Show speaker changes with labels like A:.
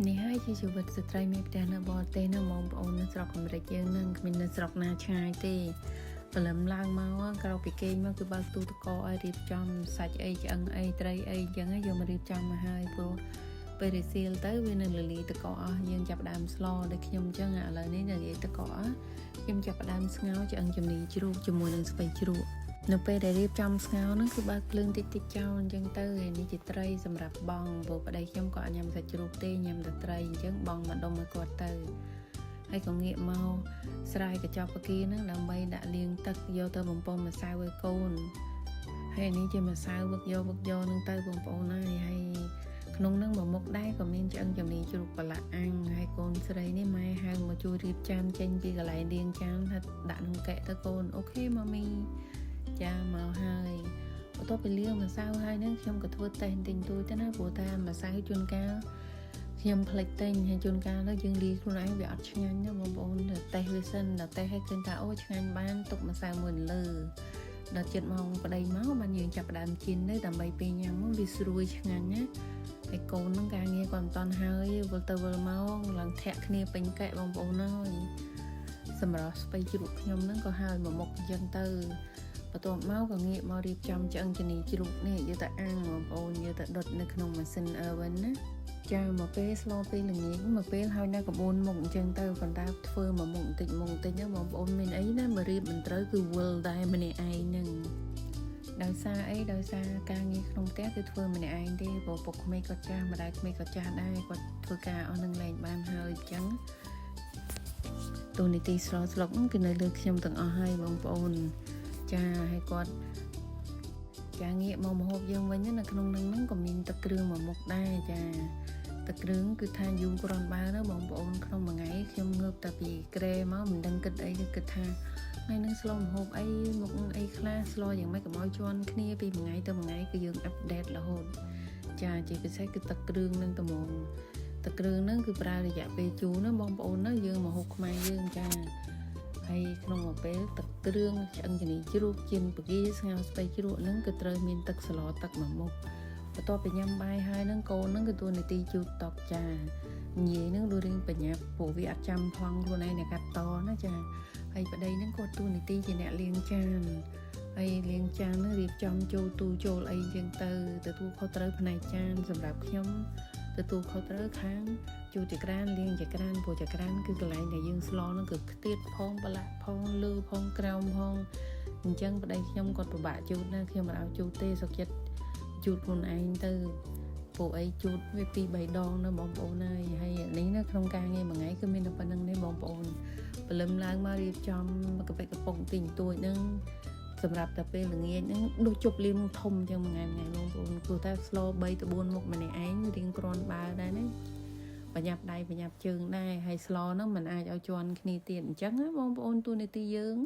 A: នេះហើយជាជីវិតស្ត្រីមានផ្ទះនៅបរទេសនៅបងប្អូននៅស្រុកអាមេរិកយើងនឹងគ្មាននៅស្រុកណាឆ្ងាយទេព្រលឹមឡើងមកក្រៅពីគេងមកគឺបើកទូទឹកកកឲ្យរៀបចំសាច់អីឆ្អឹងអីត្រីអីអញ្ចឹងយកមករៀបចំមកហើយព្រោះពេលរសៀលទៅវានឹងលលីទឹកកកអស់យើងចាប់ដើមស្លដូចខ្ញុំអញ្ចឹងឥឡូវនេះនិយាយទឹកកកខ្ញុំចាប់ដើមស្ងោរឆ្អឹងជំនីជ្រូកជាមួយនឹងស្ពៃជ្រូកនៅពេលដែលរៀបចំស្ងោរហ្នឹងគឺបើកភ្លើងតិចចោលអញ្ចឹងទៅហើយនេះជាត្រីសម្រាប់បងព្រោះប្តីខ្ញុំក៏ញ៉ាំសាច់ជ្រូកទេញ៉ាំតែត្រីអញ្ចឹងបងមកដុំឲ្យគាត់ទៅហើយក៏ងាកមកស្រាយកញ្ចប់ផ្គាហ្នឹងដើម្បីដាក់លាងទឹកយកទៅបំពងម្សៅឲ្យកូនហើយនេះជាម្សៅវឹកយកហ្នឹងទៅបងប្អូនហើយក្នុងហ្នឹងមួយមុខដែរក៏មានឆ្អឹងជំនីជ្រូកប្រឡាក់អាំងហើយកូនស្រីនេះម៉ែហៅមកជួយរៀបចំចេញពីកន្លែងលាងចានថាដាក់ក្នុងកែទៅកូនអូខេម៉ាមីចាមកហើយបន្ទាប់ពីលាងម្សៅហើយហ្នឹងខ្ញុំក៏ធ្វើតេស្តទិញទួយទៅណាព្រោះថាម្សៅជួនកាលខ្ញុំផ្លេចទិញហើយជួនកាលទៅយើងលាយខ្លួនឯងវាអត់ឆ្ងាញ់ណាបងប្អូនទៅតេស្តវាសិនដល់តេស្តឲ្យឃើញថាអូឆ្ងាញ់បានទុកម្សៅមួយលើដល់ចិត្តម៉ោងប្តីមកបានយើងចាប់ផ្ដើមជិនទៅដើម្បីពេលញ៉ាំវាស្រួយឆ្ងាញ់ណាហើយកូនហ្នឹងការងារគាត់មិនតាន់ហើយវិលទៅវិលមកឡើងធាក់គ្នាពេញកែបងប្អូនហើយសម្រាប់ស្ពៃជ្រូកខ្ញុំហ្នឹងក៏ហើយមួយមុខអញ្ចឹងទៅបន្ទាប់មកក៏ងាកមករៀបចំឆ្អឹងជំនីជ្រូកនេះយកទៅអាំងបងប្អូនយកទៅដុតនៅក្នុងម៉ាស៊ីន oven ណាចាមកពេលស្លពេលល្ងាចមកពេលហើយនៅក្បួនមុខអញ្ចឹងទៅប៉ុន្តែធ្វើមួយមុខបន្តិចហ្នឹងបងប្អូនមានអីណាមករៀបមិនត្រូវគឺវិលដែរម្នាក់ឯងហ្នឹងដោយសារអីដោយសារការងារក្នុងផ្ទះគឺធ្វើម្នាក់ឯងទេព្រោះពុកក្មេងក៏ចាស់ម្ដាយក្មេងក៏ចាស់ដែរគាត់ធ្វើការអស់នឹងលែងបានហើយអញ្ចឹងទូនីតិស្លុកគឺនៅលើខ្ញុំទាំងអស់ហើយបងប្អូនចាឲ្យគាត់ចាងាកមកម្ហូបយើងវិញនៅក្នុងហ្នឹងក៏មានទឹកគ្រឿងមួយមុខដែរចាទឹកគ្រឿងគឺថាយូរគ្រាន់បើណាបងប្អូនក្នុងមួយថ្ងៃខ្ញុំងើបតែពីក្រែមកមិនដឹងគិតអីគិតថាថ្ងៃនឹងស្លម្ហូបអីមុខអីខ្លះស្លយ៉ាងម៉េចកុំឲ្យជន់គ្នាពីមួយថ្ងៃទៅមួយថ្ងៃគឺយើងអាប់ដេតរហូតចាជាពិសេសគឺទឹកគ្រឿងនឹងត្មងទឹកគ្រឿងហ្នឹងគឺប្រើរយៈពេលជូរណាបងប្អូនណាយើងម្ហូបខ្មែរយើងចាហើយក្នុងមួយពេលទឹកគ្រឿងឆ្អឹងជំនីជ្រូកជៀនបកាស្ងោរស្ពៃជ្រូកហ្នឹងគឺត្រូវមានទឹកស្លទឹកមួយមុខបន្ទាប់ពីញ៉ាំបាយហើយហ្នឹងកូនហ្នឹងគឺតួនាទីជូតតុកចាញ៉ាយហ្នឹងលួរៀងបញ្ញាប់ព្រោះវាអត់ចាំផងខ្លួនឯងអ្នកកាត់តណាចាហើយប្តីហ្នឹងគាត់តួនាទីជាអ្នកលាងចានហើយលាងចានហ្នឹងរៀបចំចូលទូចូលអីចឹងទៅទទួលខុសត្រូវផ្នែកចានសម្រាប់ខ្ញុំទទួលខុសត្រូវខាងជូតចក្រានលាងចក្រានព្រោះចក្រានគឺកន្លែងដែលយើងស្លហ្នឹងគឺខ្ទៀតផងប្រឡាក់ផងលើផងក្រោមផងអញ្ចឹងប្តីខ្ញុំគាត់ពិបាកជូតណាខ្ញុំមិនឲ្យជូតទេសុខចិត្តជូតខ្លួនឯងទៅពួកអីជូតវា2 3 ដងណាបងប្អូនហើយនេះនៅក្នុងការងារមួយថ្ងៃគឺមានតែប៉ុណ្្នឹងទេបងប្អូនព្រលឹមឡើងមករៀបចំកប៉ិកំប៉ុងទិញទួយហ្នឹងសម្រាប់តែពេលល្ងាចហ្នឹងដូចជប់លៀមធំអញ្ចឹងមួយថ្ងៃបងប្អូនព្រោះតែស្ល3 ទៅ 4 មុខម្នាក់ឯងរៀងគ្រាន់បើដែរណាបញ្ញាប់ដៃបញ្ញាប់ជើងដែរហើយស្លហ្នឹងមិនអាចឲ្យជន់គ្នាទៀតអញ្ចឹងណាបងប្អូនទូនាទីយើង